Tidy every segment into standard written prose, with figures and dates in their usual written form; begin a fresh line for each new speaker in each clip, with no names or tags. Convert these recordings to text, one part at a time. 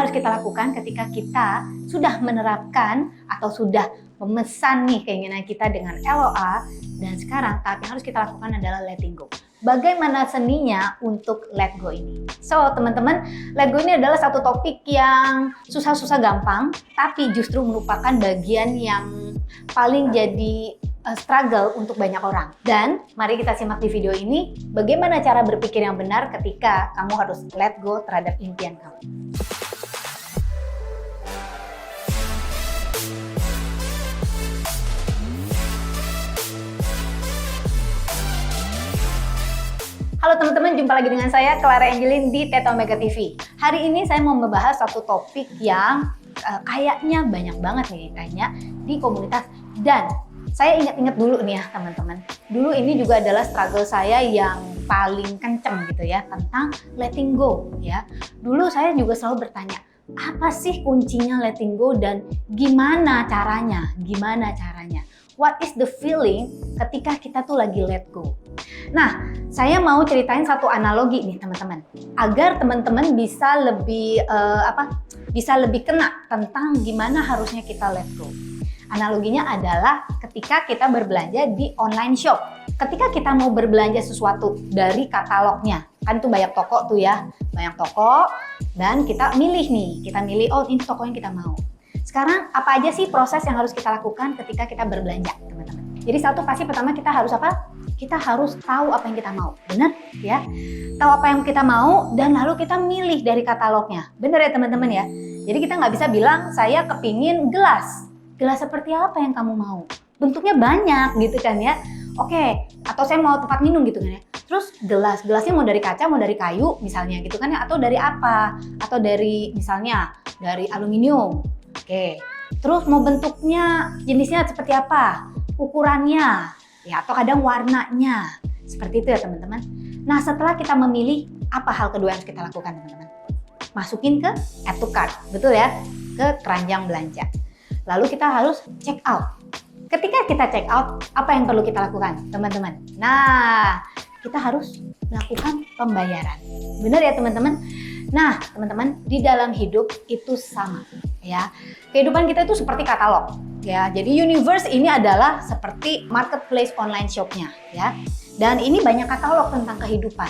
yang harus kita lakukan ketika kita sudah menerapkan atau sudah memesan nih keinginan kita dengan LOA, dan sekarang tahap yang harus kita lakukan adalah letting go. Bagaimana seninya untuk let go ini? So, teman-teman, let go ini adalah satu topik yang susah-susah gampang, tapi justru merupakan bagian yang paling jadi struggle untuk banyak orang. Dan mari kita simak di video ini bagaimana cara berpikir yang benar ketika kamu harus let go terhadap impian kamu. Halo teman-teman, jumpa lagi dengan saya Clara Angelin di Theta Omega TV. Hari ini saya mau membahas satu topik yang kayaknya banyak banget nih ditanya di komunitas, dan saya ingat-ingat dulu nih ya teman-teman. Dulu ini juga adalah struggle saya yang paling kenceng gitu ya, tentang letting go ya. Dulu saya juga selalu bertanya, apa sih kuncinya letting go dan gimana caranya? What is the feeling ketika kita tuh lagi let go? Nah, saya mau ceritain satu analogi nih teman-teman, agar teman-teman bisa lebih kena tentang gimana harusnya kita let go. Analoginya adalah ketika kita berbelanja di online shop. Ketika kita mau berbelanja sesuatu dari katalognya, kan tuh banyak toko tuh ya, banyak toko, dan kita milih, oh ini toko yang kita mau. Sekarang apa aja sih proses yang harus kita lakukan ketika kita berbelanja, teman-teman? Jadi pasti pertama kita harus apa? Kita harus tahu apa yang kita mau, benar ya? Tahu apa yang kita mau dan lalu kita milih dari katalognya, benar ya teman-teman ya? Jadi kita nggak bisa bilang saya kepingin gelas seperti apa yang kamu mau? Bentuknya banyak gitu kan ya? Oke, atau saya mau tempat minum gitu kan ya? Terus gelasnya mau dari kaca, mau dari kayu misalnya gitu kan ya? Atau dari apa? Atau dari misalnya dari aluminium. Oke, terus mau bentuknya, jenisnya seperti apa? Ukurannya, ya atau kadang warnanya. Seperti itu ya teman-teman. Nah, setelah kita memilih, apa hal kedua yang harus kita lakukan teman-teman? Masukin ke add to cart, betul ya? Ke keranjang belanja. Lalu kita harus check out. Ketika kita check out, apa yang perlu kita lakukan teman-teman? Nah, kita harus melakukan pembayaran. Benar ya teman-teman? Nah, teman-teman, di dalam hidup itu sama ya. Kehidupan kita itu seperti katalog ya. Jadi universe ini adalah seperti marketplace online shopnya ya. Dan ini banyak katalog tentang kehidupan.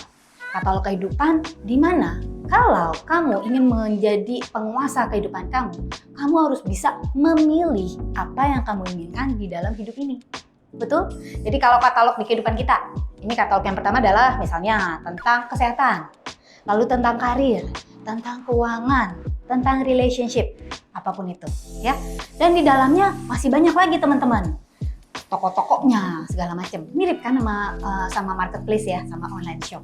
Katalog kehidupan di mana kalau kamu ingin menjadi penguasa kehidupan kamu, kamu harus bisa memilih apa yang kamu inginkan di dalam hidup ini. Betul? Jadi kalau katalog di kehidupan kita, ini katalog yang pertama adalah misalnya tentang kesehatan, lalu tentang karir, tentang keuangan, tentang relationship, apapun itu ya. Dan di dalamnya masih banyak lagi teman-teman, toko-tokonya segala macam, mirip kan sama marketplace ya, sama online shop.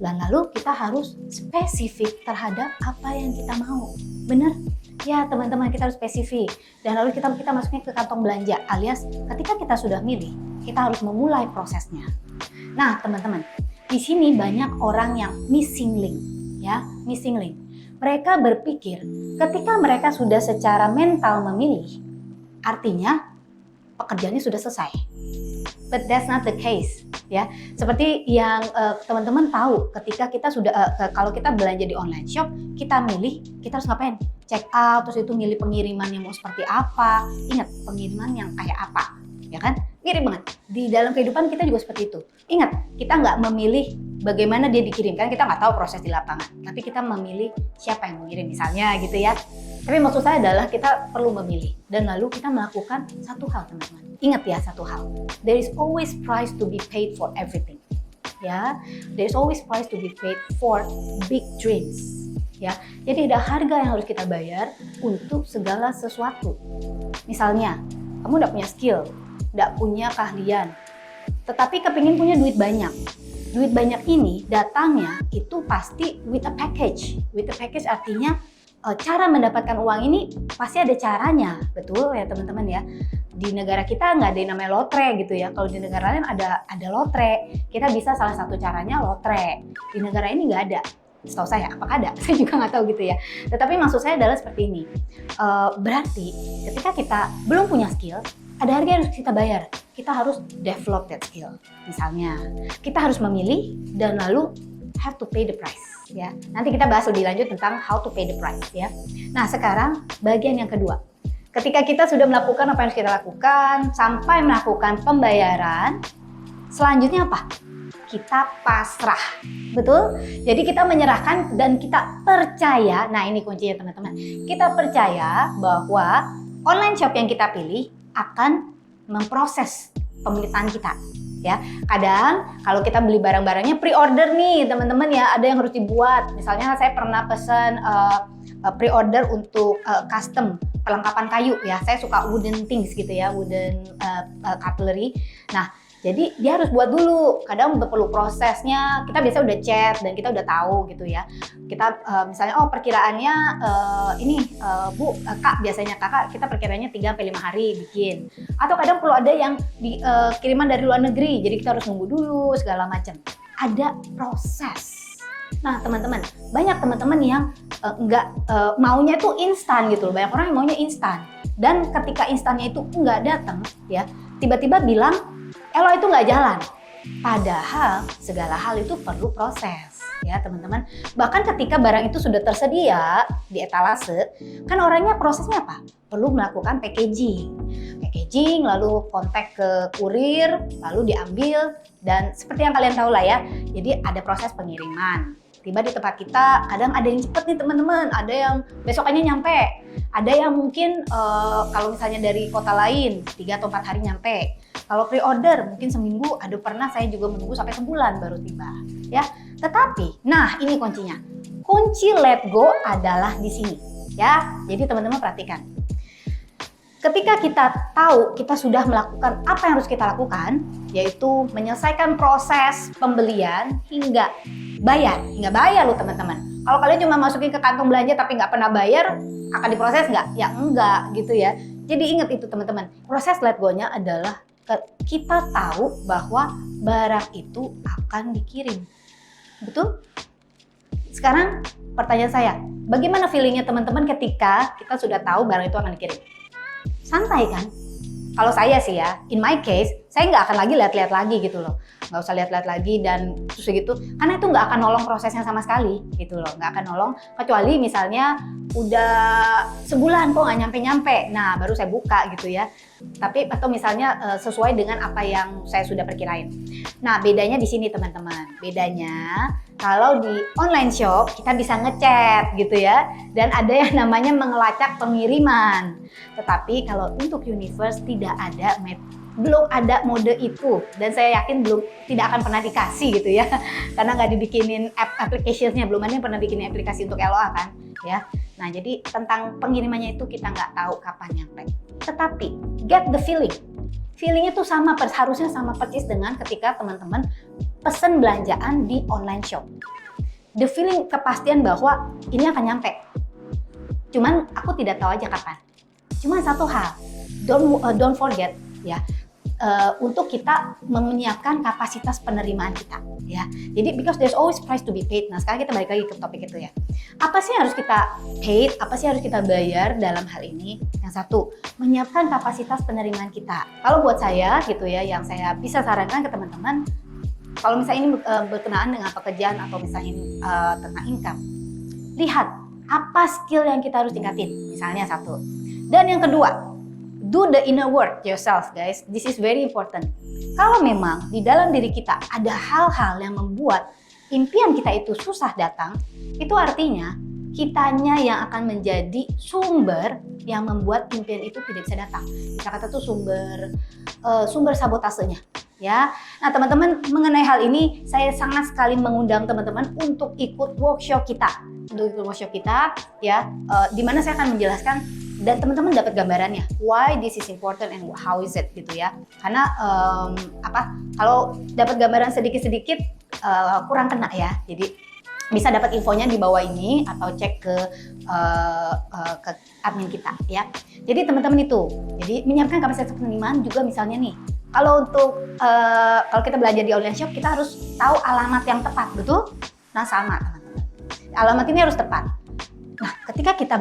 Dan lalu kita harus spesifik terhadap apa yang kita mau, benar ya teman-teman, kita harus spesifik. Dan lalu kita masuknya ke kantong belanja, alias ketika kita sudah milih, kita harus memulai prosesnya. Nah teman-teman, di sini banyak orang yang missing link ya, missing link. Mereka berpikir ketika mereka sudah secara mental memilih, artinya pekerjaannya sudah selesai. But that's not the case ya. Seperti yang teman-teman tahu, ketika kita sudah kalau kita belanja di online shop, kita milih, kita harus ngapain? Check out, terus itu milih pengiriman yang mau seperti apa. Ingat, pengiriman yang kayak apa, ya kan? Mirip banget. Di dalam kehidupan kita juga seperti itu. Ingat, kita nggak memilih bagaimana dia dikirim, kan kita nggak tahu proses di lapangan. Tapi kita memilih siapa yang mengirim misalnya gitu ya. Tapi maksud saya adalah kita perlu memilih. Dan lalu kita melakukan satu hal teman-teman. Ingat ya satu hal. There is always price to be paid for everything. Ya, there is always price to be paid for big dreams. Ya, jadi ada harga yang harus kita bayar untuk segala sesuatu. Misalnya, kamu udah punya skill, nggak punya keahlian, tetapi kepingin punya duit banyak. Duit banyak ini datangnya itu pasti with a package. With a package artinya cara mendapatkan uang ini pasti ada caranya, betul ya teman-teman ya. Di negara kita nggak ada yang namanya lotre gitu ya. Kalau di negara lain ada lotre. Kita bisa salah satu caranya lotre. Di negara ini nggak ada. Setahu saya, apakah ada? Saya juga nggak tahu gitu ya. Tetapi maksud saya adalah seperti ini. Berarti ketika kita belum punya skill, ada harga yang harus kita bayar. Kita harus develop that skill. Misalnya, kita harus memilih dan lalu have to pay the price. ya. Nanti kita bahas lebih lanjut tentang how to pay the price ya. Nah, sekarang bagian yang kedua. Ketika kita sudah melakukan apa yang harus kita lakukan sampai melakukan pembayaran, selanjutnya apa? Kita pasrah. Betul? Jadi kita menyerahkan dan kita percaya. Nah, ini kuncinya teman-teman. Kita percaya bahwa online shop yang kita pilih akan memproses pemelitaan kita. Ya, kadang kalau kita beli barang-barangnya pre-order nih teman-teman ya, ada yang harus dibuat. Misalnya saya pernah pesan pre-order untuk custom perlengkapan kayu ya. Saya suka wooden things gitu ya, wooden cutlery. Nah, jadi dia harus buat dulu. Kadang perlu prosesnya. Kita biasa udah chat dan kita udah tahu gitu ya. Kita misalnya perkiraannya Bu, Kak, biasanya Kakak kita perkiraannya 3-5 hari bikin. Atau kadang perlu ada yang kiriman dari luar negeri. Jadi kita harus nunggu dulu segala macam. Ada proses. Nah, teman-teman, banyak teman-teman yang maunya itu instan gitu loh. Banyak orang yang maunya instan. Dan ketika instannya itu nggak datang ya, tiba-tiba bilang Elo itu nggak jalan. Padahal segala hal itu perlu proses ya teman-teman. Bahkan ketika barang itu sudah tersedia di etalase, kan orangnya prosesnya apa? Perlu melakukan packaging, lalu kontak ke kurir, lalu diambil, dan seperti yang kalian tahu lah ya. Jadi ada proses pengiriman. Tiba di tempat kita, kadang ada yang cepet nih teman-teman, ada yang besokannya nyampe, ada yang mungkin kalau misalnya dari kota lain 3 atau 4 hari nyampe. Kalau pre-order mungkin seminggu, ada pernah saya juga menunggu sampai sebulan baru tiba. Ya, tetapi, nah ini kuncinya. Kunci let go adalah di sini. Ya, jadi teman-teman perhatikan. Ketika kita tahu kita sudah melakukan apa yang harus kita lakukan, yaitu menyelesaikan proses pembelian hingga bayar loh teman-teman. Kalau kalian cuma masukin ke kantong belanja tapi nggak pernah bayar, akan diproses nggak? Ya enggak gitu ya. Jadi ingat itu teman-teman. Proses let go-nya adalah kita tahu bahwa barang itu akan dikirim. Betul? Sekarang pertanyaan saya, bagaimana feelingnya teman-teman ketika kita sudah tahu barang itu akan dikirim? Santai kan? Kalau saya sih ya, in my case, saya nggak akan lagi lihat-lihat lagi gitu loh. Nggak usah lihat-lihat lagi dan terus gitu. Karena itu nggak akan nolong prosesnya sama sekali gitu loh. Nggak akan nolong, kecuali misalnya udah sebulan kok nggak nyampe-nyampe. Nah, baru saya buka gitu ya. Tapi atau misalnya sesuai dengan apa yang saya sudah perkirain. Nah, bedanya di sini teman-teman. Bedanya kalau di online shop kita bisa ngechat gitu ya. Dan ada yang namanya mengelacak pengiriman. Tetapi kalau untuk Universe tidak ada belum ada mode itu, dan saya yakin tidak akan pernah dikasih gitu ya, karena nggak dibikinin application-nya, belum ada yang pernah bikin aplikasi untuk LOA kan ya. Nah, jadi tentang pengirimannya itu kita nggak tahu kapan nyampe, tetapi get the feelingnya tuh sama, harusnya sama persis dengan ketika teman-teman pesen belanjaan di online shop. The feeling, kepastian bahwa ini akan nyampe, cuman aku tidak tahu aja kapan. Cuman satu hal, don't forget ya, untuk kita menyiapkan kapasitas penerimaan kita ya. Jadi because there's always price to be paid. Nah, sekarang kita balik lagi ke topik itu ya. Apa sih yang harus kita paid? Apa sih yang harus kita bayar dalam hal ini? Yang satu, menyiapkan kapasitas penerimaan kita. Kalau buat saya gitu ya, yang saya bisa sarankan ke teman-teman, kalau misalnya ini berkenaan dengan pekerjaan atau misalnya tentang income, lihat apa skill yang kita harus tingkatin. Misalnya satu. Dan yang kedua, do the inner work yourself guys, this is very important. Kalau memang di dalam diri kita ada hal-hal yang membuat impian kita itu susah datang, itu artinya kitanya yang akan menjadi sumber yang membuat impian itu tidak bisa datang. Kita kata tuh sumber sabotasenya ya. Nah teman-teman, mengenai hal ini saya sangat sekali mengundang teman-teman untuk ikut workshop kita. Ya, di mana saya akan menjelaskan dan teman-teman dapat gambarannya why this is important and how is it gitu ya. Karena kalau dapat gambaran sedikit-sedikit kurang kena ya. Jadi bisa dapat infonya di bawah ini atau cek ke admin kita ya. Jadi teman-teman itu, jadi menyiapkan kapasitas penerimaan juga misalnya nih. Kalau untuk kalau kita belanja di online shop, kita harus tahu alamat yang tepat, betul? Nah sama teman-teman, alamat ini harus tepat. Nah ketika kita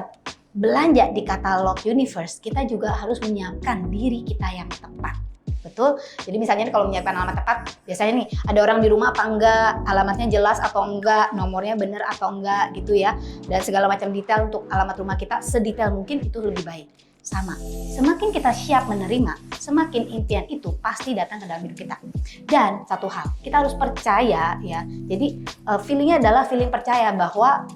belanja di katalog Universe, kita juga harus menyiapkan diri kita yang tepat, betul? Betul. Jadi misalnya nih, kalau menyiapkan alamat tepat, biasanya nih ada orang di rumah apa enggak, alamatnya jelas atau enggak, nomornya benar atau enggak gitu ya. Dan segala macam detail untuk alamat rumah kita sedetail mungkin itu lebih baik. Sama, semakin kita siap menerima, semakin impian itu pasti datang ke dalam hidup kita. Dan satu hal, kita harus percaya ya. Jadi feelingnya adalah feeling percaya bahwa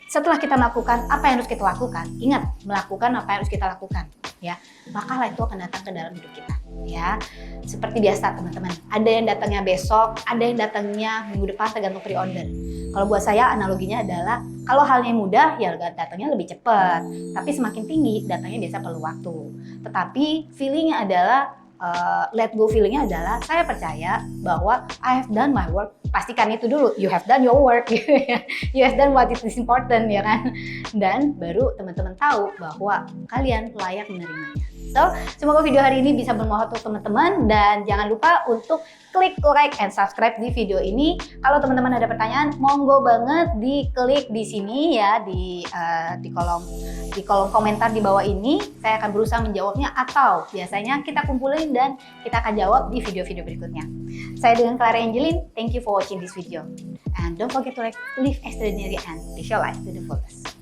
setelah kita melakukan apa yang harus kita lakukan, ingat melakukan apa yang harus kita lakukan ya, maka itu akan datang ke dalam hidup kita ya. Seperti biasa teman-teman, ada yang datangnya besok, ada yang datangnya minggu depan, tergantung pre-order. Kalau buat saya analoginya adalah kalau halnya mudah ya datangnya lebih cepat, tapi semakin tinggi datangnya biasa perlu waktu. Tetapi feelingnya adalah let go, feelingnya adalah saya percaya bahwa I have done my work. Pastikan itu dulu, you have done your work gitu ya. You have done what is important ya kan. Dan baru teman-teman tahu bahwa kalian layak menerimanya. So, semoga video hari ini bisa bermanfaat untuk teman-teman, dan jangan lupa untuk klik like and subscribe di video ini. Kalau teman-teman ada pertanyaan, monggo banget diklik di sini ya, di kolom komentar di bawah ini. Saya akan berusaha menjawabnya, atau biasanya kita kumpulin dan kita akan jawab di video-video berikutnya. Saya dengan Clara Angeline, thank you for watching this video. And don't forget to live extraordinary and live your life to the fullest.